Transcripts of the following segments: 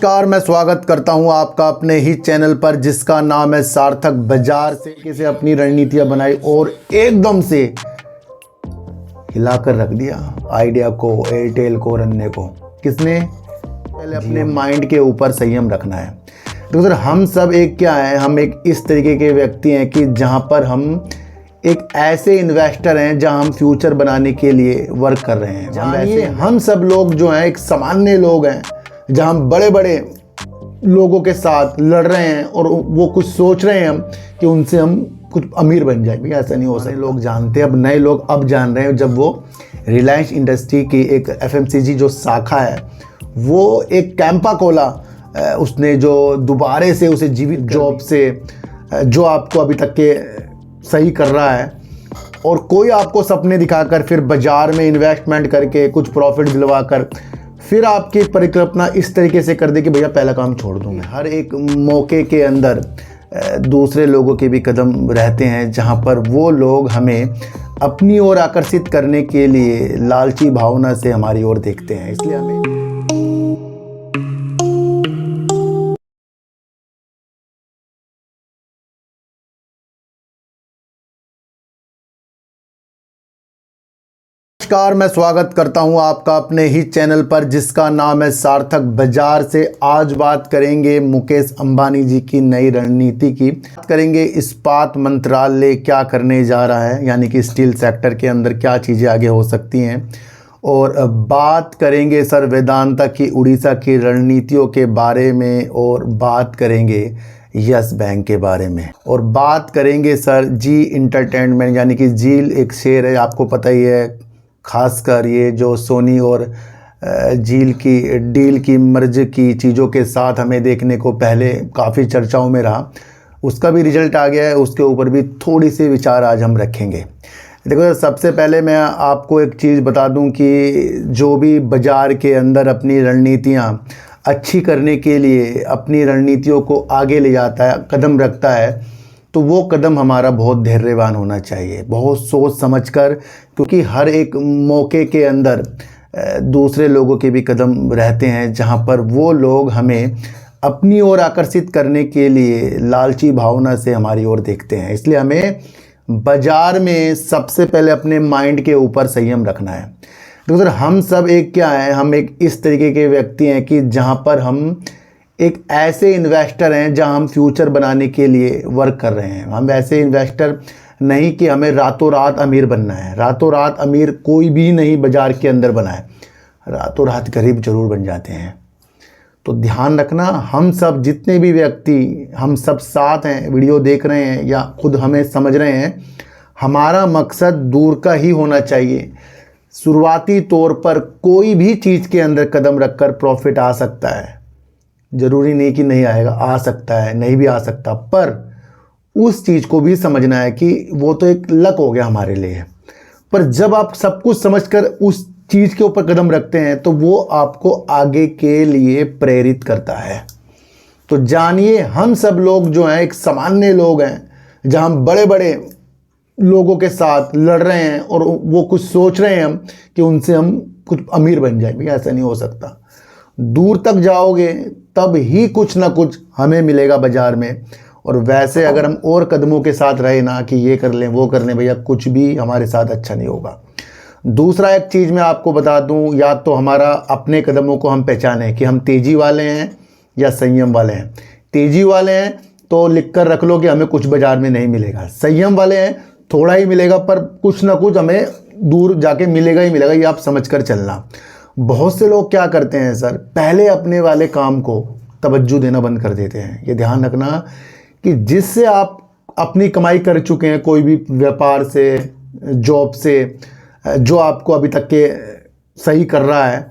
नमस्कार, मैं स्वागत करता हूं आपका अपने ही चैनल पर जिसका नाम है सार्थक। बाजार से कैसे अपनी रणनीतियां बनाई और एकदम से हिलाकर रख दिया आइडिया को, एयरटेल को, रन्ने को। किसने? पहले अपने माइंड के ऊपर संयम रखना है। तो सर हम सब एक क्या है, हम एक इस तरीके के व्यक्ति हैं कि जहां पर हम एक ऐसे इन्वेस्टर हैं जहां हम फ्यूचर बनाने के लिए वर्क कर रहे हैं। हम सब लोग जो हैं एक सामान्य लोग हैं जहां हम बड़े बड़े लोगों के साथ लड़ रहे हैं और वो कुछ सोच रहे हैं हम कि उनसे हम कुछ अमीर बन जाए। भैया ऐसा नहीं हो सकता। लोग जानते हैं, अब नए लोग अब जान रहे हैं। जब वो रिलायंस इंडस्ट्री की एक FMCG जो शाखा है वो एक कैंपा खोला, उसने जो दोबारे से उसे जीवित जॉब से जो आपको अभी तक के सही कर रहा है, और कोई आपको सपने दिखाकर फिर बाजार में इन्वेस्टमेंट करके कुछ प्रॉफिट दिलवाकर फिर आपकी परिकल्पना इस तरीके से कर दे कि भैया पहला काम छोड़ दूँ मैं। हर एक मौके के अंदर दूसरे लोगों के भी कदम रहते हैं जहां पर वो लोग हमें अपनी ओर आकर्षित करने के लिए लालची भावना से हमारी ओर देखते हैं। इसलिए हमें नमस्कार, मैं स्वागत करता हूं आपका अपने ही चैनल पर जिसका नाम है सार्थक। बाजार से आज बात करेंगे मुकेश अंबानी जी की नई रणनीति की। बात करेंगे इस्पात मंत्रालय क्या करने जा रहा है, यानी कि स्टील सेक्टर के अंदर क्या चीज़ें आगे हो सकती हैं, और बात करेंगे सर वेदांता की उड़ीसा की रणनीतियों के बारे में, और बात करेंगे यस बैंक के बारे में, और बात करेंगे सर जी इंटरटेनमेंट यानी कि जील एक शेयर है, आपको पता ही है। खासकर ये जो सोनी और जील की डील की मर्ज की चीज़ों के साथ हमें देखने को पहले काफ़ी चर्चाओं में रहा, उसका भी रिजल्ट आ गया है। उसके ऊपर भी थोड़ी सी विचार आज हम रखेंगे। देखो, सबसे पहले मैं आपको एक चीज़ बता दूं कि जो भी बाज़ार के अंदर अपनी रणनीतियां अच्छी करने के लिए अपनी रणनीतियों को आगे ले जाता है, कदम रखता है, तो वो कदम हमारा बहुत धैर्यवान होना चाहिए, बहुत सोच समझकर, क्योंकि हर एक मौके के अंदर दूसरे लोगों के भी कदम रहते हैं जहां पर वो लोग हमें अपनी ओर आकर्षित करने के लिए लालची भावना से हमारी ओर देखते हैं। इसलिए हमें बाजार में सबसे पहले अपने माइंड के ऊपर संयम रखना है। तो सर हम सब एक क्या है, हम एक इस तरीके के व्यक्ति हैं कि जहां पर हम एक ऐसे इन्वेस्टर हैं जहां हम फ्यूचर बनाने के लिए वर्क कर रहे हैं। हम ऐसे इन्वेस्टर नहीं कि हमें रातों रात अमीर बनना है। रातों रात अमीर कोई भी नहीं बाजार के अंदर बना है, रातों रात गरीब जरूर बन जाते हैं। तो ध्यान रखना, हम सब जितने भी व्यक्ति हम सब साथ हैं, वीडियो देख रहे हैं या खुद हमें समझ रहे हैं, हमारा मकसद दूर का ही होना चाहिए। शुरुआती तौर पर कोई भी चीज़ के अंदर कदम रखकर प्रॉफिट आ सकता है, ज़रूरी नहीं कि नहीं आएगा, आ सकता है, नहीं भी आ सकता, पर उस चीज़ को भी समझना है कि वो तो एक लक हो गया हमारे लिए। पर जब आप सब कुछ समझकर उस चीज़ के ऊपर कदम रखते हैं तो वो आपको आगे के लिए प्रेरित करता है। तो जानिए, हम सब लोग जो हैं एक सामान्य लोग हैं जहां हम बड़े बड़े लोगों के साथ लड़ रहे हैं और वो कुछ सोच रहे हैं हम कि उनसे हम कुछ अमीर बन जाए। भैया ऐसा नहीं हो सकता। दूर तक जाओगे तब ही कुछ ना कुछ हमें मिलेगा बाजार में, और वैसे अगर हम और कदमों के साथ रहे ना कि ये कर लें वो कर लें, भैया कुछ भी हमारे साथ अच्छा नहीं होगा। दूसरा एक चीज़ मैं आपको बता दूं, या तो हमारा अपने कदमों को हम पहचानें कि हम तेज़ी वाले हैं या संयम वाले हैं। तेज़ी वाले हैं तो लिख कर रख लो कि हमें कुछ बाजार में नहीं मिलेगा। संयम वाले हैं थोड़ा ही मिलेगा पर कुछ ना कुछ हमें दूर जाके मिलेगा ही मिलेगा, ये आप समझ कर चलना। बहुत से लोग क्या करते हैं सर, पहले अपने वाले काम को तवज्जो देना बंद कर देते हैं। ये ध्यान रखना कि जिससे आप अपनी कमाई कर चुके हैं, कोई भी व्यापार से, जॉब से, जो आपको अभी तक के सही कर रहा है,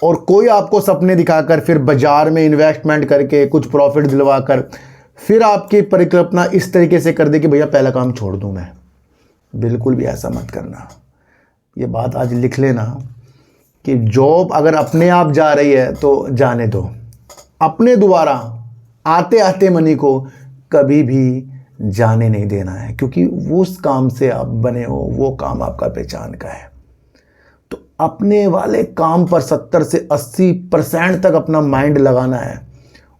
और कोई आपको सपने दिखाकर फिर बाजार में इन्वेस्टमेंट करके कुछ प्रॉफिट दिलवाकर फिर आपकी परिकल्पना इस तरीके से कर दे कि भैया पहला काम छोड़ दूं मैं। बिल्कुल भी ऐसा मत करना। ये बात आज लिख लेना कि जॉब अगर अपने आप जा रही है तो जाने दो, अपने द्वारा आते आते मनी को कभी भी जाने नहीं देना है, क्योंकि उस काम से आप बने हो, वो काम आपका पहचान का है। तो अपने वाले काम पर 70 से 80% तक अपना माइंड लगाना है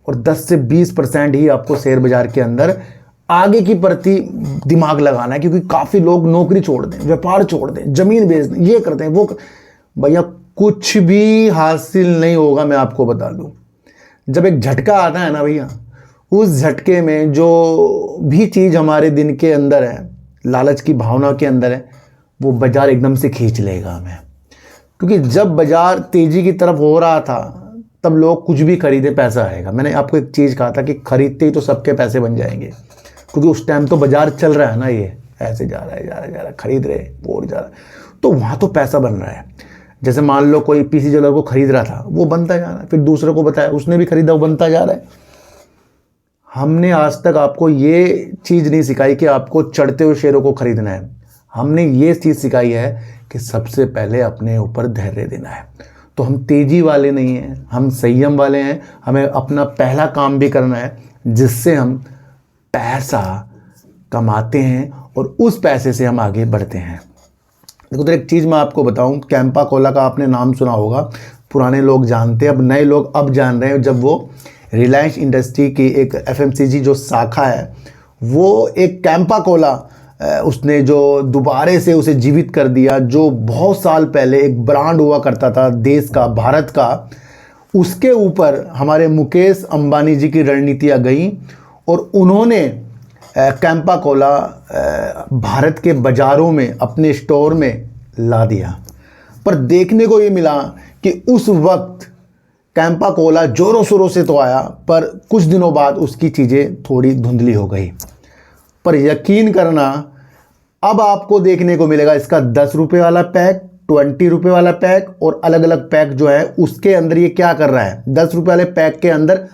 और 10 से 20% ही आपको शेयर बाजार के अंदर आगे की प्रति दिमाग लगाना है। क्योंकि काफ़ी लोग नौकरी छोड़ दें, व्यापार छोड़ दें, ज़मीन बेच दें, ये करते हैं वो भैया कुछ भी हासिल नहीं होगा। मैं आपको बता दूं, जब एक झटका आता है ना भैया, उस झटके में जो भी चीज़ हमारे दिन के अंदर है, लालच की भावना के अंदर है, वो बाजार एकदम से खींच लेगा हमें। क्योंकि जब बाजार तेज़ी की तरफ हो रहा था तब लोग कुछ भी खरीदे, पैसा आएगा। मैंने आपको एक चीज़ कहा था कि खरीदते ही तो सबके पैसे बन जाएंगे, क्योंकि उस टाइम तो बाजार चल रहा है ना, ये ऐसे जा रहा है, खरीद रहे और जा रहा है, तो वहाँ तो पैसा बन रहा है। जैसे मान लो कोई पीसी ज्वेलर को खरीद रहा था, वो बनता जा रहा है, फिर दूसरे को बताया, उसने भी खरीदा, वो बनता जा रहा है। हमने आज तक आपको ये चीज़ नहीं सिखाई कि आपको चढ़ते हुए शेयरों को खरीदना है। हमने ये चीज़ सिखाई है कि सबसे पहले अपने ऊपर धैर्य देना है। तो हम तेज़ी वाले नहीं हैं, हम संयम वाले हैं। हमें अपना पहला काम भी करना है जिससे हम पैसा कमाते हैं और उस पैसे से हम आगे बढ़ते हैं। देखो तो एक चीज़ मैं आपको बताऊं, कैंपा कोला का आपने नाम सुना होगा, पुराने लोग जानते हैं, अब नए लोग अब जान रहे हैं। जब वो रिलायंस इंडस्ट्री की एक एफएमसीजी जो शाखा है, वो एक कैंपा कोला उसने जो दोबारे से उसे जीवित कर दिया, जो बहुत साल पहले एक ब्रांड हुआ करता था देश का, भारत का, उसके ऊपर हमारे मुकेश अंबानी जी की रणनीतियाँ गई और उन्होंने कैंपा कोला भारत के बाज़ारों में अपने स्टोर में ला दिया। पर देखने को ये मिला कि उस वक्त कैंपा कोला जोरों शोरों से तो आया, पर कुछ दिनों बाद उसकी चीज़ें थोड़ी धुंधली हो गई। पर यकीन करना, अब आपको देखने को मिलेगा इसका 10 रुपये वाला पैक, 20 रुपये वाला पैक और अलग अलग पैक जो है उसके अंदर ये क्या कर रहा है, 10 रुपये वाले पैक के अंदर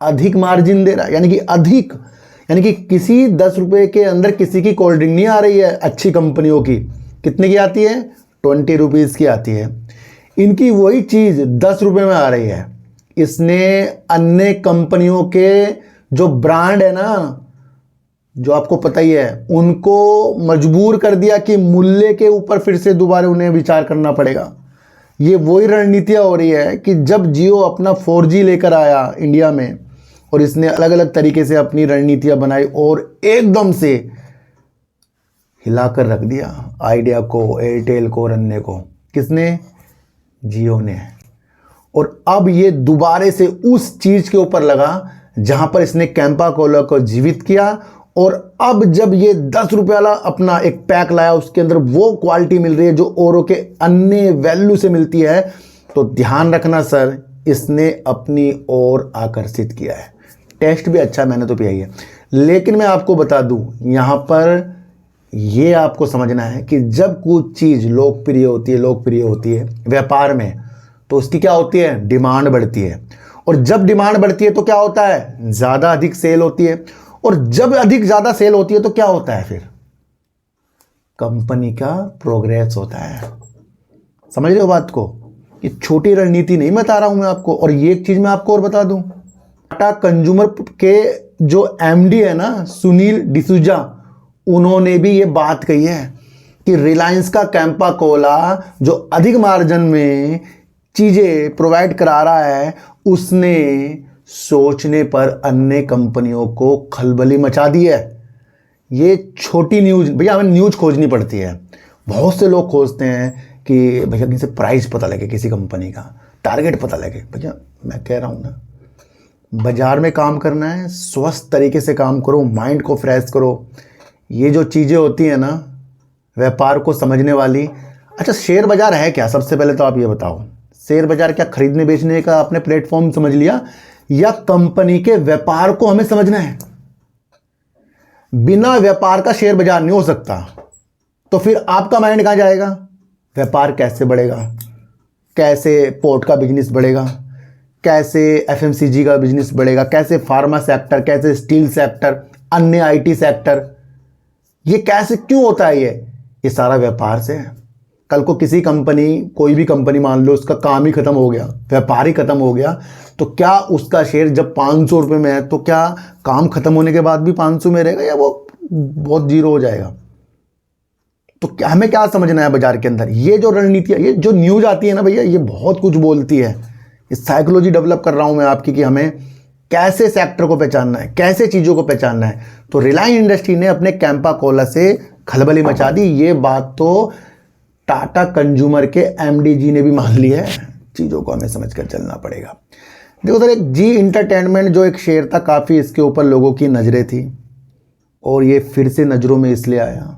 अधिक मार्जिन दे रहा है। यानी कि किसी 10 रुपये के अंदर किसी की कोल्ड ड्रिंक नहीं आ रही है अच्छी कंपनियों की। कितने की आती है? 20 रुपीज़ की आती है। इनकी वही चीज़ 10 रुपये में आ रही है। इसने अन्य कंपनियों के जो ब्रांड है ना, जो आपको पता ही है, उनको मजबूर कर दिया कि मूल्य के ऊपर फिर से दोबारा उन्हें विचार करना पड़ेगा। ये वही रणनीतियाँ हो रही है कि जब जियो अपना 4G लेकर आया इंडिया में और इसने अलग अलग तरीके से अपनी रणनीतियाँ बनाई और एकदम से हिलाकर रख दिया आइडिया को, एयरटेल को और अन्य को। किसने? जियो ने। और अब ये दोबारे से उस चीज़ के ऊपर लगा जहां पर इसने कैंपा कोला को जीवित किया। और अब जब ये 10 रुपये वाला अपना एक पैक लाया, उसके अंदर वो क्वालिटी मिल रही है जो औरों के अन्य वैल्यू से मिलती है, तो ध्यान रखना सर, इसने अपनी ओर आकर्षित किया है। टेस्ट भी अच्छा, मैंने तो पिया ही है। लेकिन मैं आपको बता दूं, यहाँ पर ये आपको समझना है कि जब कुछ चीज़ लोकप्रिय होती है व्यापार में, तो उसकी क्या होती है? डिमांड बढ़ती है। और जब डिमांड बढ़ती है तो क्या होता है? ज़्यादा अधिक सेल होती है। और जब अधिक ज़्यादा सेल होती है तो क्या होता है? फिर कंपनी का प्रोग्रेस होता है। समझ रहे हो बात को? ये छोटी रणनीति नहीं बता रहा हूं मैं आपको। और ये एक चीज़ मैं आपको और बता दूं, टाटा कंज्यूमर के जो एमडी है ना, सुनील डिसूजा, उन्होंने भी ये बात कही है कि रिलायंस का कैंपा कोला जो अधिक मार्जिन में चीज़ें प्रोवाइड करा रहा है, उसने सोचने पर अन्य कंपनियों को खलबली मचा दी है। ये छोटी न्यूज़ भैया, हमें न्यूज़ खोजनी पड़ती है। बहुत से लोग खोजते हैं कि भैया किसी प्राइस पता लगे, किसी कंपनी का टारगेट पता लगे। भैया मैं कह रहा हूँ ना, बाज़ार में काम करना है, स्वस्थ तरीके से काम करो, माइंड को फ्रेश करो। ये जो चीज़ें होती हैं ना व्यापार को समझने वाली। अच्छा, शेयर बाज़ार है क्या? सबसे पहले तो आप ये बताओ, शेयर बाज़ार क्या खरीदने बेचने का आपने प्लेटफॉर्म समझ लिया, या कंपनी के व्यापार को हमें समझना है? बिना व्यापार का शेयर बाज़ार नहीं हो सकता। तो फिर आपका माइंड कहाँ जाएगा? व्यापार कैसे बढ़ेगा, कैसे पोर्ट का बिजनेस बढ़ेगा, कैसे एफएमसीजी का बिजनेस बढ़ेगा, कैसे फार्मा सेक्टर, कैसे स्टील सेक्टर, अन्य आईटी सेक्टर, ये कैसे क्यों होता है? ये सारा व्यापार से है। कल को किसी कंपनी, कोई भी कंपनी मान लो, उसका काम ही खत्म हो गया, व्यापार ही खत्म हो गया, तो क्या उसका शेयर जब 500 रुपये में है, तो क्या काम खत्म होने के बाद भी 500 में रहेगा, या वो बहुत जीरो हो जाएगा? तो हमें क्या समझना है बाजार के अंदर, ये जो रणनीतियाँ, ये जो न्यूज़ आती है ना भैया, ये बहुत कुछ बोलती है। इस साइकोलॉजी डेवलप कर रहा हूँ मैं आपकी कि हमें कैसे सेक्टर को पहचानना है, कैसे चीज़ों को पहचानना है। तो रिलायंस इंडस्ट्री ने अपने कैंपा कोला से खलबली मचा दी। ये बात तो टाटा कंज्यूमर के एमडी जी ने भी मान ली है। चीज़ों को हमें समझ कर चलना पड़ेगा। देखो सर, एक जी इंटरटेनमेंट जो एक शेयर था, काफ़ी इसके ऊपर लोगों की नज़रें थी और ये फिर से नज़रों में इसलिए आया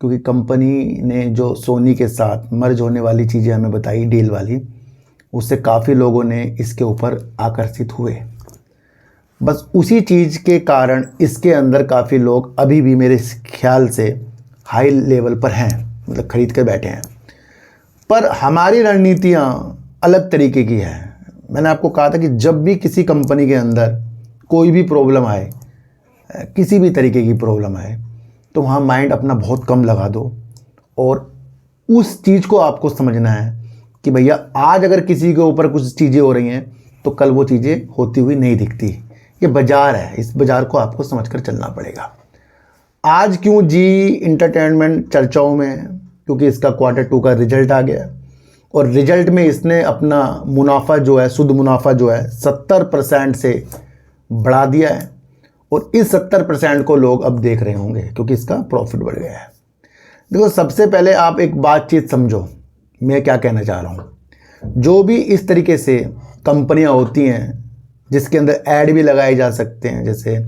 क्योंकि कंपनी ने जो सोनी के साथ मर्ज होने वाली चीज़ें हमें बताई, डील वाली, उससे काफ़ी लोगों ने इसके ऊपर आकर्षित हुए। बस उसी चीज़ के कारण इसके अंदर काफ़ी लोग अभी भी मेरे ख्याल से हाई लेवल पर हैं, मतलब खरीद कर बैठे हैं। पर हमारी रणनीतियाँ अलग तरीके की है। मैंने आपको कहा था कि जब भी किसी कंपनी के अंदर कोई भी प्रॉब्लम आए, किसी भी तरीके की प्रॉब्लम आए, तो वहाँ माइंड अपना बहुत कम लगा दो और उस चीज़ को आपको समझना है कि भैया आज अगर किसी के ऊपर कुछ चीज़ें हो रही हैं तो कल वो चीज़ें होती हुई नहीं दिखती। ये बाज़ार है, इस बाज़ार को आपको समझकर चलना पड़ेगा। आज क्यों जी इंटरटेनमेंट चर्चाओं में है? क्योंकि इसका Q2 का रिजल्ट आ गया और रिजल्ट में इसने अपना मुनाफा जो है, शुद्ध मुनाफा जो है 70% से बढ़ा दिया है और इस 70% को लोग अब देख रहे होंगे क्योंकि इसका प्रॉफिट बढ़ गया है। देखो, सबसे पहले आप एक बातचीत समझो, मैं क्या कहना चाह रहा हूँ। जो भी इस तरीके से कंपनियाँ होती हैं जिसके अंदर ऐड भी लगाए जा सकते हैं, जैसे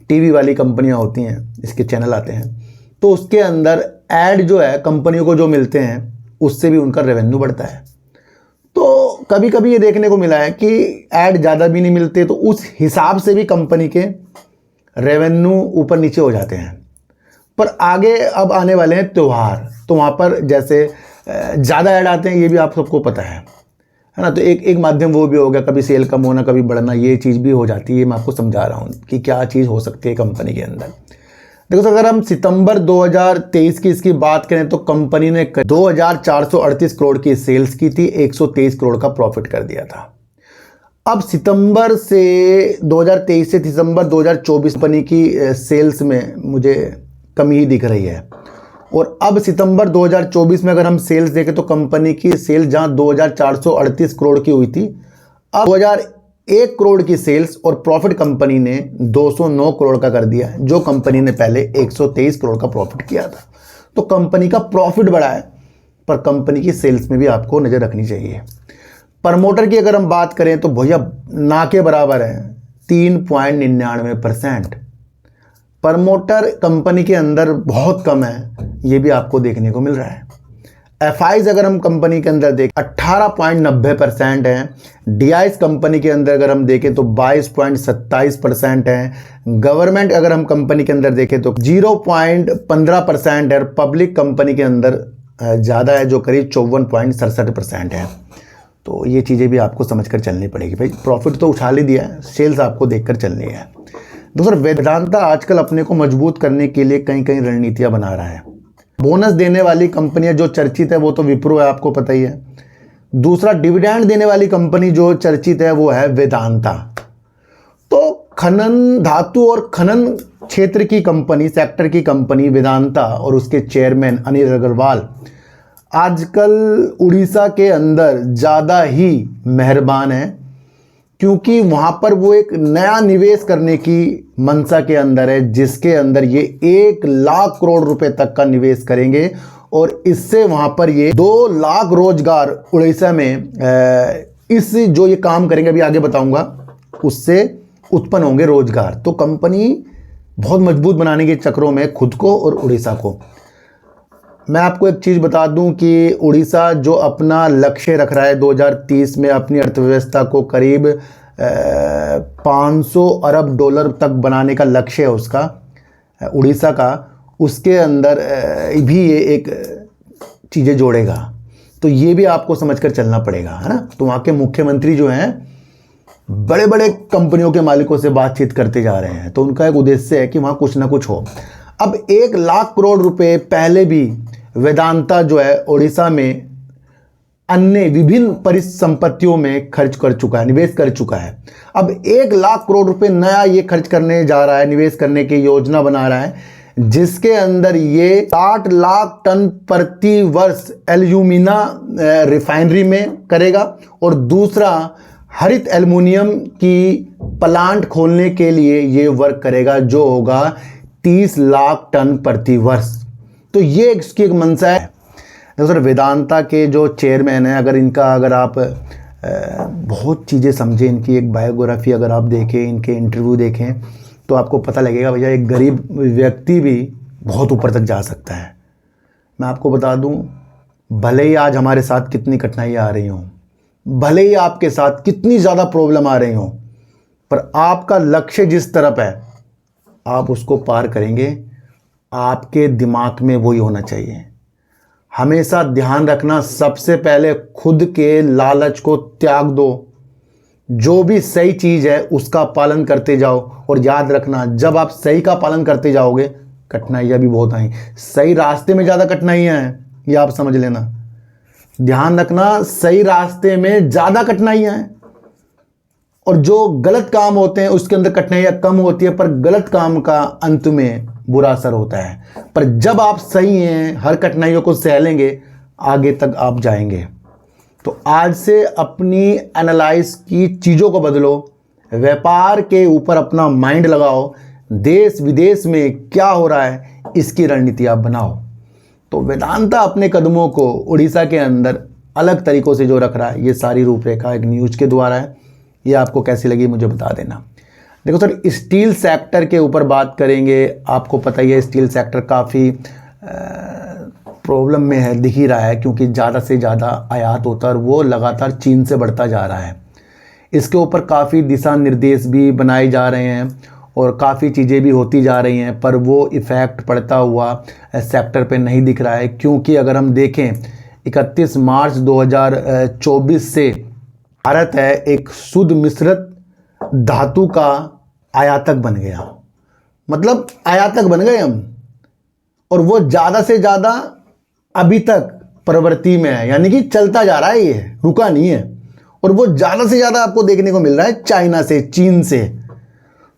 टीवी वाली कंपनियाँ होती हैं, इसके चैनल आते हैं, तो उसके अंदर ऐड जो है कंपनियों को जो मिलते हैं उससे भी उनका रेवेन्यू बढ़ता है। तो कभी कभी ये देखने को मिला है कि ऐड ज़्यादा भी नहीं मिलते तो उस हिसाब से भी कंपनी के रेवेन्यू ऊपर नीचे हो जाते हैं। पर आगे अब आने वाले हैं त्यौहार, तो वहाँ पर जैसे ज़्यादा ऐड आते हैं, ये भी आप सबको पता है ना। तो एक माध्यम वो भी हो गया, कभी सेल कम होना, कभी बढ़ना, ये चीज़ भी हो जाती है। मैं आपको समझा रहा हूँ कि क्या चीज़ हो सकती है कंपनी के अंदर। देखो तो अगर हम सितंबर 2023 की इसकी बात करें तो कंपनी ने 2438 करोड़ की सेल्स की थी, 123 करोड़ का प्रॉफिट कर दिया था। अब सितंबर से 2023 से दिसंबर 2024 कंपनी की सेल्स में मुझे कमी ही दिख रही है और अब सितंबर 2024 में अगर हम सेल्स देखें तो कंपनी की सेल्स जहां 2438 करोड़ की हुई थी, अब 2001 करोड़ की सेल्स और प्रॉफिट कंपनी ने 209 करोड़ का कर दिया है, जो कंपनी ने पहले 123 करोड़ का प्रॉफिट किया था। तो कंपनी का प्रॉफिट बढ़ा है, पर कंपनी की सेल्स में भी आपको नज़र रखनी चाहिए। प्रमोटर की अगर हम बात करें तो भैया ना के बराबर है, 3.99%। प्रमोटर कंपनी के अंदर बहुत कम है, ये भी आपको देखने को मिल रहा है। एफआईज अगर हम कंपनी के अंदर देखें 18.90% है। डीआईज कंपनी के अंदर अगर हम देखें तो 22.27% है। गवर्नमेंट अगर हम कंपनी के अंदर देखें तो 0.15% है। पब्लिक कंपनी के अंदर ज़्यादा है, जो करीब 54.67% है। तो ये चीज़ें भी आपको समझकर चलनी पड़ेगी। भाई प्रॉफिट तो उछाल ही दिया है, सेल्स आपको देखकर चलनी है। दूसरा, वेदांता आजकल अपने को मजबूत करने के लिए कई कई रणनीतियां बना रहा है। बोनस देने वाली कंपनियां जो चर्चित है वो तो विप्रो है, आपको पता ही है। दूसरा, डिविडेंड देने वाली कंपनी जो चर्चित है वो है वेदांता। तो खनन धातु और खनन क्षेत्र की कंपनी, सेक्टर की कंपनी वेदांता और उसके चेयरमैन अनिल अग्रवाल आजकल उड़ीसा के अंदर ज़्यादा ही मेहरबान है, क्योंकि वहाँ पर वो एक नया निवेश करने की मंशा के अंदर है, जिसके अंदर ये 1 लाख करोड़ रुपए तक का निवेश करेंगे और इससे वहाँ पर ये 2 लाख रोजगार उड़ीसा में इस जो ये काम करेंगे, अभी आगे बताऊंगा, उससे उत्पन्न होंगे रोजगार। तो कंपनी बहुत मजबूत बनाने के चक्रों में खुद को और उड़ीसा को। मैं आपको एक चीज़ बता दूं कि उड़ीसा जो अपना लक्ष्य रख रहा है 2030 में अपनी अर्थव्यवस्था को करीब 500 अरब डॉलर तक बनाने का लक्ष्य है उसका, उड़ीसा का, उसके अंदर भी ये एक चीज़ें जोड़ेगा। तो ये भी आपको समझकर चलना पड़ेगा, है ना। तो वहाँ के मुख्यमंत्री जो हैं बड़े बड़े कंपनियों के मालिकों से बातचीत करते जा रहे हैं, तो उनका एक उद्देश्य है कि वहाँ कुछ ना कुछ हो। अब 1 लाख करोड़ रुपए पहले भी वेदांता जो है उड़ीसा में अन्य विभिन्न परिसंपत्तियों में खर्च कर चुका है, निवेश कर चुका है। अब 1 लाख करोड़ रुपए नया ये खर्च करने जा रहा है, निवेश करने की योजना बना रहा है। जिसके अंदर ये 60 लाख टन प्रति वर्ष एल्यूमिना रिफाइनरी में करेगा, और दूसरा हरित एल्युमिनियम की प्लांट खोलने के लिए ये वर्क करेगा जो होगा 30 लाख टन प्रति वर्ष। तो ये इसकी एक मंशा है। देखो सर, वेदांता के जो चेयरमैन हैं, अगर आप बहुत चीज़ें समझें, इनकी एक बायोग्राफी अगर आप देखें, इनके इंटरव्यू देखें, तो आपको पता लगेगा भैया एक गरीब व्यक्ति भी बहुत ऊपर तक जा सकता है। मैं आपको बता दूं, भले ही आज हमारे साथ कितनी कठिनाइयाँ आ रही हों, भले ही आपके साथ कितनी ज़्यादा प्रॉब्लम आ रही हों, पर आपका लक्ष्य जिस तरफ है आप उसको पार करेंगे। आपके दिमाग में वही होना चाहिए। हमेशा ध्यान रखना, सबसे पहले खुद के लालच को त्याग दो। जो भी सही चीज़ है उसका पालन करते जाओ, और याद रखना जब आप सही का पालन करते जाओगे कठिनाइयाँ भी बहुत आई। सही रास्ते में ज़्यादा कठिनाइयाँ हैं, ये आप समझ लेना। ध्यान रखना, सही रास्ते में ज़्यादा कठिनाइयाँ हैं, और जो गलत काम होते हैं उसके अंदर कठिनाइयाँ कम होती है, पर गलत काम का अंत में बुरा असर होता है। पर जब आप सही हैं, हर कठिनाइयों को सह लेंगे, आगे तक आप जाएंगे। तो आज से अपनी एनालाइज की चीज़ों को बदलो, व्यापार के ऊपर अपना माइंड लगाओ, देश विदेश में क्या हो रहा है इसकी रणनीति आप बनाओ। तो वेदांता अपने कदमों को उड़ीसा के अंदर अलग तरीक़ों से जो रख रहा है, ये सारी रूपरेखा एक न्यूज़ के द्वारा है। ये आपको कैसी लगी मुझे बता देना। देखो सर, स्टील सेक्टर के ऊपर बात करेंगे। आपको पता ही है स्टील सेक्टर काफ़ी प्रॉब्लम में है, दिख ही रहा है, क्योंकि ज़्यादा से ज़्यादा आयात होता है और वो लगातार चीन से बढ़ता जा रहा है। इसके ऊपर काफ़ी दिशा निर्देश भी बनाए जा रहे हैं और काफ़ी चीज़ें भी होती जा रही हैं, पर वो इफ़ेक्ट पड़ता हुआ सेक्टर पे नहीं दिख रहा है। क्योंकि अगर हम देखें 31 मार्च 2024 से भारत है एक शुद्ध मिश्रित धातु का आयातक बन गया। मतलब आयातक बन गए हम, और वो ज़्यादा से ज़्यादा अभी तक प्रवृत्ति में है, यानी कि चलता जा रहा है, ये रुका नहीं है। और वो ज़्यादा से ज़्यादा आपको देखने को मिल रहा है चाइना से, चीन से।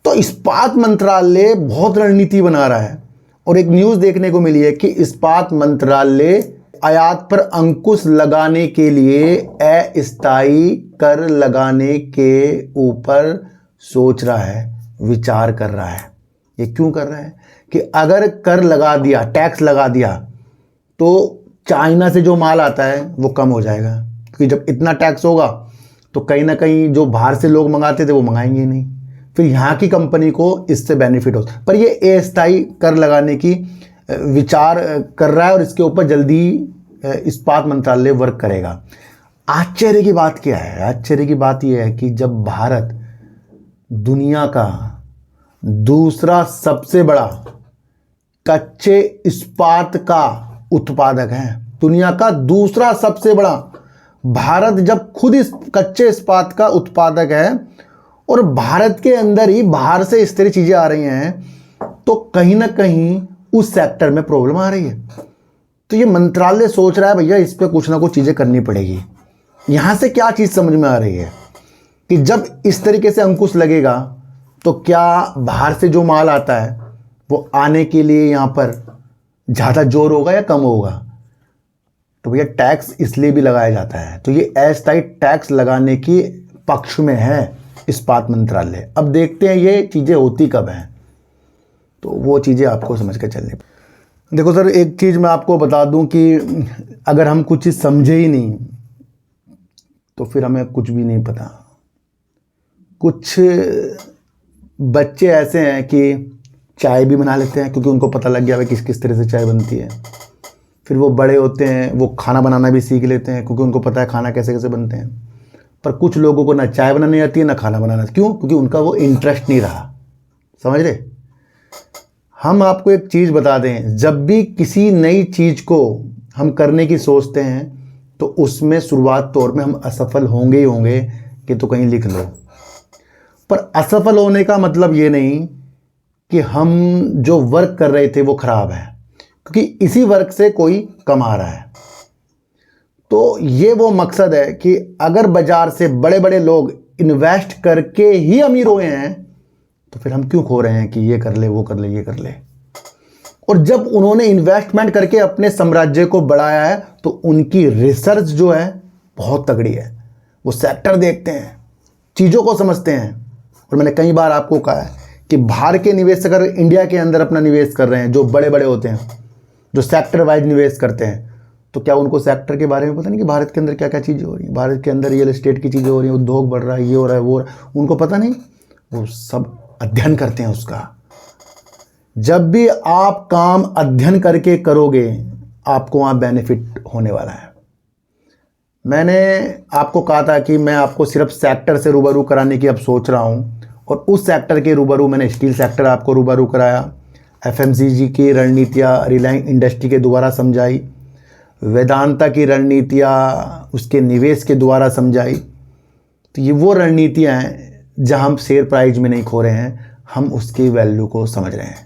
तो इस्पात मंत्रालय बहुत रणनीति बना रहा है, और एक न्यूज़ देखने को मिली है कि इस्पात मंत्रालय आयात पर अंकुश लगाने के लिए अस्थायी कर लगाने के ऊपर सोच रहा है, विचार कर रहा है। ये क्यों कर रहा है कि अगर कर लगा दिया, टैक्स लगा दिया, तो चाइना से जो माल आता है वो कम हो जाएगा। क्योंकि जब इतना टैक्स होगा तो कहीं ना कहीं जो बाहर से लोग मंगाते थे वो मंगाएंगे नहीं, फिर यहाँ की कंपनी को इससे बेनिफिट हो। पर ये अस्थायी कर लगाने की विचार कर रहा है, और इसके ऊपर जल्दी इस्पात मंत्रालय वर्क करेगा। आश्चर्य की बात क्या है? आश्चर्य की बात यह है कि जब भारत दुनिया का दूसरा सबसे बड़ा कच्चे इस्पात का उत्पादक है, दुनिया का दूसरा सबसे बड़ा, भारत जब खुद इस कच्चे इस्पात का उत्पादक है, और भारत के अंदर ही बाहर से इस तरह चीज़ें आ रही हैं, तो कहीं ना कहीं उस सेक्टर में प्रॉब्लम आ रही है। तो ये मंत्रालय सोच रहा है भैया इस पर कुछ ना कुछ चीज़ें करनी पड़ेगी। यहाँ से क्या चीज़ समझ में आ रही है कि जब इस तरीके से अंकुश लगेगा तो क्या बाहर से जो माल आता है वो आने के लिए यहाँ पर ज़्यादा जोर होगा या कम होगा? तो भैया टैक्स इसलिए भी लगाया जाता है। तो ये अस्थायी टैक्स लगाने की पक्ष में है इस्पात मंत्रालय। अब देखते हैं ये चीज़ें होती कब हैं, तो वो चीज़ें आपको समझ कर चलनी। देखो सर, एक चीज़ मैं आपको बता दूं कि अगर हम कुछ चीज़ समझे ही नहीं तो फिर हमें कुछ भी नहीं पता। कुछ बच्चे ऐसे हैं कि चाय भी बना लेते हैं क्योंकि उनको पता लग गया है किस किस तरह से चाय बनती है। फिर वो बड़े होते हैं, वो खाना बनाना भी सीख लेते हैं क्योंकि उनको पता है खाना कैसे कैसे बनते हैं। पर कुछ लोगों को ना चाय बनानी आती है ना खाना बनाना। क्यों? क्योंकि उनका वो इंटरेस्ट नहीं रहा। समझ रहे? हम आपको एक चीज़ बता दें, जब भी किसी नई चीज़ को हम करने की सोचते हैं तो उसमें शुरुआत तौर में हम असफल होंगे ही होंगे, कि तो कहीं लिख लो। पर असफल होने का मतलब ये नहीं कि हम जो वर्क कर रहे थे वो ख़राब है, क्योंकि इसी वर्क से कोई कमा रहा है। तो ये वो मकसद है कि अगर बाज़ार से बड़े बड़े लोग इन्वेस्ट करके ही अमीर हुए हैं तो फिर हम क्यों खो रहे हैं कि ये कर ले, वो कर ले, ये कर ले। और जब उन्होंने इन्वेस्टमेंट करके अपने साम्राज्य को बढ़ाया है तो उनकी रिसर्च जो है बहुत तगड़ी है। वो सेक्टर देखते हैं, चीज़ों को समझते हैं। और मैंने कई बार आपको कहा है कि बाहर के निवेशक अगर इंडिया के अंदर अपना निवेश कर रहे हैं, जो बड़े बड़े होते हैं, जो सेक्टर वाइज निवेश करते हैं, तो क्या उनको सेक्टर के बारे में पता नहीं कि भारत के अंदर क्या क्या चीज़ें हो रही हैं, भारत के अंदर रियल एस्टेट की चीज़ें हो रही हैं, उद्योग बढ़ रहा है, ये हो रहा है, वो हो रहा है, उनको पता नहीं। वो सब अध्ययन करते हैं उसका। जब भी आप काम अध्ययन करके करोगे आपको वहाँ बेनिफिट होने वाला है। मैंने आपको कहा था कि मैं आपको सिर्फ सेक्टर से रूबरू कराने की अब सोच रहा हूँ, और उस सेक्टर के रूबरू मैंने स्टील सेक्टर आपको रूबरू कराया, एफएमसीजी की रणनीतियाँ रिलायंस इंडस्ट्री के द्वारा समझाई, वेदांता की रणनीतियाँ उसके निवेश के द्वारा समझाई। तो ये वो रणनीतियाँ हैं जहाँ हम शेयर प्राइस में नहीं खो रहे हैं, हम उसकी वैल्यू को समझ रहे हैं।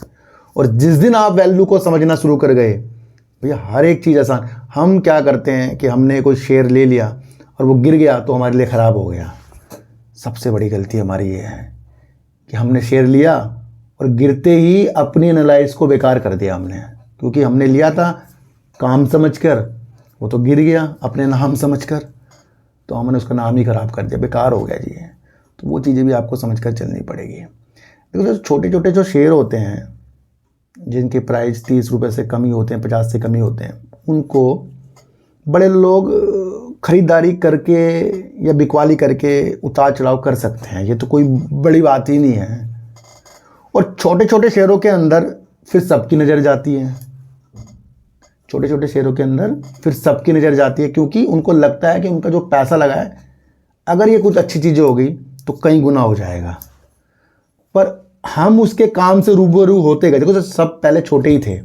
और जिस दिन आप वैल्यू को समझना शुरू कर गए भैया हर एक चीज़ आसान। हम क्या करते हैं कि हमने कोई शेयर ले लिया और वो गिर गया तो हमारे लिए ख़राब हो गया। सबसे बड़ी गलती हमारी ये है कि हमने शेयर लिया और गिरते ही अपनी एनालाइज को बेकार कर दिया हमने, क्योंकि हमने लिया था काम समझकर, वो तो गिर गया अपने नाम समझकर, तो हमने उसका नाम ही ख़राब कर दिया, बेकार हो गया जी। तो वो चीज़ें भी आपको समझकर चलनी पड़ेगी। देखो जो छोटे छोटे जो शेयर होते हैं जिनके प्राइस 30 रुपये से कम ही होते हैं, 50 से कम ही होते हैं, उनको बड़े लोग ख़रीदारी करके या बिकवाली करके उतार चढ़ाव कर सकते हैं, ये तो कोई बड़ी बात ही नहीं है। और छोटे छोटे शेयरों के अंदर फिर सबकी नज़र जाती है, छोटे छोटे शेयरों के अंदर फिर सबकी नज़र जाती है, क्योंकि उनको लगता है कि उनका जो पैसा लगा है अगर ये कुछ अच्छी चीज़ें हो गई तो कई गुना हो जाएगा। पर हम उसके काम से रूबरू होते गए। देखो तो सब पहले छोटे ही थे,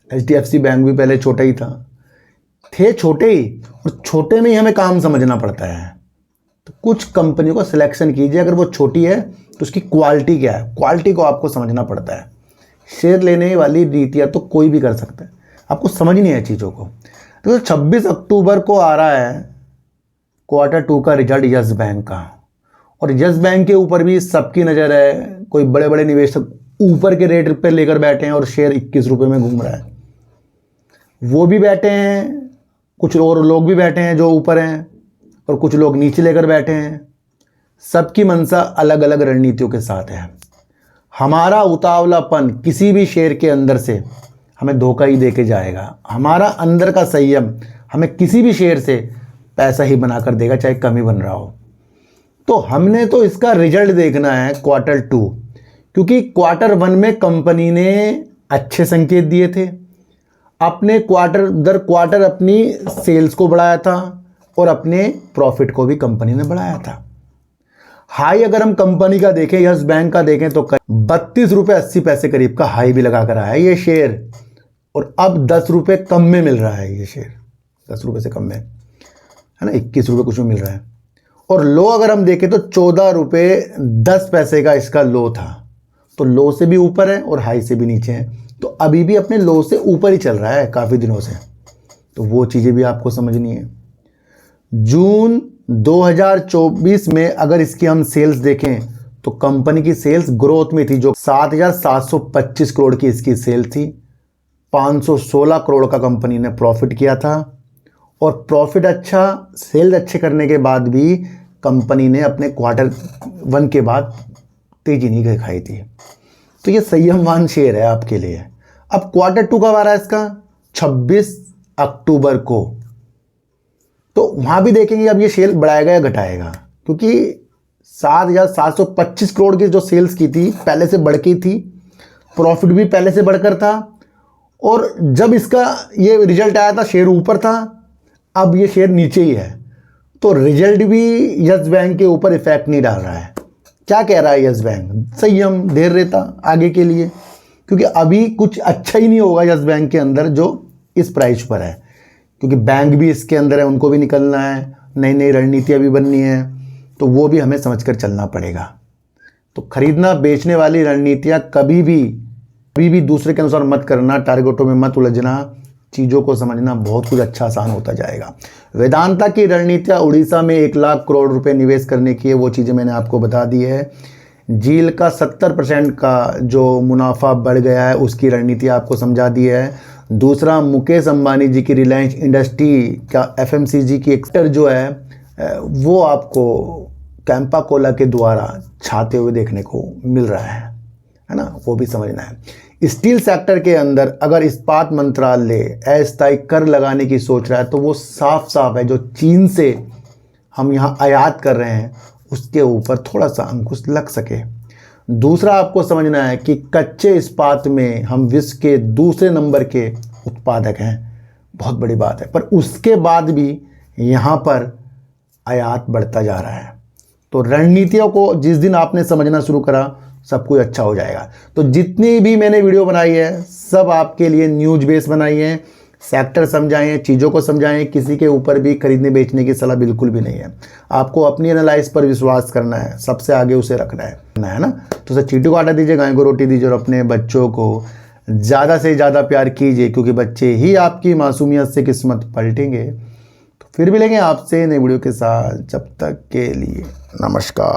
HDFC बैंक भी पहले छोटा ही था, थे छोटे ही, और छोटे में ही हमें काम समझना पड़ता है। तो कुछ कंपनियों को सिलेक्शन कीजिए, अगर वो छोटी है तो उसकी क्वालिटी क्या है, क्वालिटी को आपको समझना पड़ता है। शेयर लेने वाली नीतियाँ तो कोई भी कर सकता है, आपको समझनी है चीज़ों को। तो 26 अक्टूबर को आ रहा है Q2 का रिजल्ट यस बैंक का, और यस बैंक के ऊपर भी सबकी नज़र है। कोई बड़े बड़े निवेशक ऊपर के रेट पे लेकर बैठे हैं और शेयर 21 रुपये में घूम रहा है, वो भी बैठे हैं, कुछ और लोग भी बैठे हैं जो ऊपर हैं, और कुछ लोग नीचे लेकर बैठे हैं। सबकी मंशा अलग अलग रणनीतियों के साथ है। हमारा उतावलापन किसी भी शेयर के अंदर से हमें धोखा ही दे के जाएगा। हमारा अंदर का संयम हमें किसी भी शेयर से पैसा ही बनाकर देगा, चाहे कम ही बन रहा हो। तो हमने तो इसका रिजल्ट देखना है Q2, क्योंकि Q1 में कंपनी ने अच्छे संकेत दिए थे, अपने क्वार्टर दर क्वार्टर अपनी सेल्स को बढ़ाया था और अपने प्रॉफिट को भी कंपनी ने बढ़ाया था। हाई अगर हम कंपनी का देखें, यस बैंक का देखें, तो 32 रुपये 80 पैसे करीब का हाई भी लगा कर आया है ये शेयर, और अब 10 रुपये कम में मिल रहा है ये शेयर, 10 रुपये से कम में, है ना, 21 रुपये कुछ में मिल रहा है। और लो अगर हम देखें तो 14 रुपये 10 पैसे का इसका लो था, तो लो से भी ऊपर है और हाई से भी नीचे है, तो अभी भी अपने लो से ऊपर ही चल रहा है काफ़ी दिनों से। तो वो चीज़ें भी आपको समझनी है। जून 2024 में अगर इसकी हम सेल्स देखें तो कंपनी की सेल्स ग्रोथ में थी, जो 7,725 करोड़ की इसकी सेल थी। 516 करोड़ का कंपनी ने प्रॉफिट किया था, और प्रॉफिट अच्छा, सेल्स अच्छे करने के बाद भी कंपनी ने अपने Q1 के बाद तेजी नहीं दिखाई थी। तो ये संयमवान शेयर है आपके लिए। अब Q2 कब आ रहा है इसका? 26 अक्टूबर को। तो वहाँ भी देखेंगे अब ये शेयर बढ़ाएगा या घटाएगा, क्योंकि 7,725 करोड़ की जो सेल्स की थी पहले से बढ़ की थी, प्रॉफिट भी पहले से बढ़कर था, और जब इसका ये रिजल्ट आया था शेयर ऊपर था, अब ये शेयर नीचे ही है। तो रिजल्ट भी यस बैंक के ऊपर इफेक्ट नहीं डाल रहा है। क्या कह रहा है यस बैंक? संयम, धैर्यता आगे के लिए, क्योंकि अभी कुछ अच्छा ही नहीं होगा यस बैंक के अंदर जो इस प्राइस पर है, क्योंकि बैंक भी इसके अंदर है, उनको भी निकलना है, नई नई रणनीतियाँ भी बननी है, तो वो भी हमें समझकर चलना पड़ेगा। तो खरीदना बेचने वाली रणनीतियाँ कभी भी दूसरे के अनुसार मत करना, टारगेटों में मत उलझना, चीज़ों को समझना, बहुत कुछ अच्छा आसान होता जाएगा। वेदांता की रणनीतियाँ उड़ीसा में 1 लाख करोड़ रुपए निवेश करने की है, वो चीज़ें मैंने आपको बता दी है। झील का 70% का जो मुनाफा बढ़ गया है उसकी रणनीति आपको समझा दी है। दूसरा, मुकेश अंबानी जी की रिलायंस इंडस्ट्री का FMCG की एक्टर जो है वो आपको कैंपा कोला के द्वारा छाते हुए देखने को मिल रहा है ना, वो भी समझना है। स्टील सेक्टर के अंदर अगर इस्पात मंत्रालय अस्थायी कर लगाने की सोच रहा है तो वो साफ साफ है जो चीन से हम यहाँ आयात कर रहे हैं उसके ऊपर थोड़ा सा अंकुश लग सके। दूसरा आपको समझना है कि कच्चे इस्पात में हम विश्व के दूसरे नंबर के उत्पादक हैं, बहुत बड़ी बात है, पर उसके बाद भी यहाँ पर आयात बढ़ता जा रहा है। तो रणनीतियों को जिस दिन आपने समझना शुरू करा सब कुछ अच्छा हो जाएगा। तो जितनी भी मैंने वीडियो बनाई है सब आपके लिए न्यूज बेस बनाई है, सेक्टर समझाए हैं, चीज़ों को समझाएं, किसी के ऊपर भी खरीदने बेचने की सलाह बिल्कुल भी नहीं है। आपको अपनी एनालाइज पर विश्वास करना है, सबसे आगे उसे रखना है ना। तो उसे चींटू को आटा दीजिए, गाय को रोटी दीजिए और अपने बच्चों को ज़्यादा से ज़्यादा प्यार कीजिए, क्योंकि बच्चे ही आपकी मासूमियत से किस्मत पलटेंगे। तो फिर मिलेंगे आपसे नई वीडियो के साथ, जब तक के लिए नमस्कार।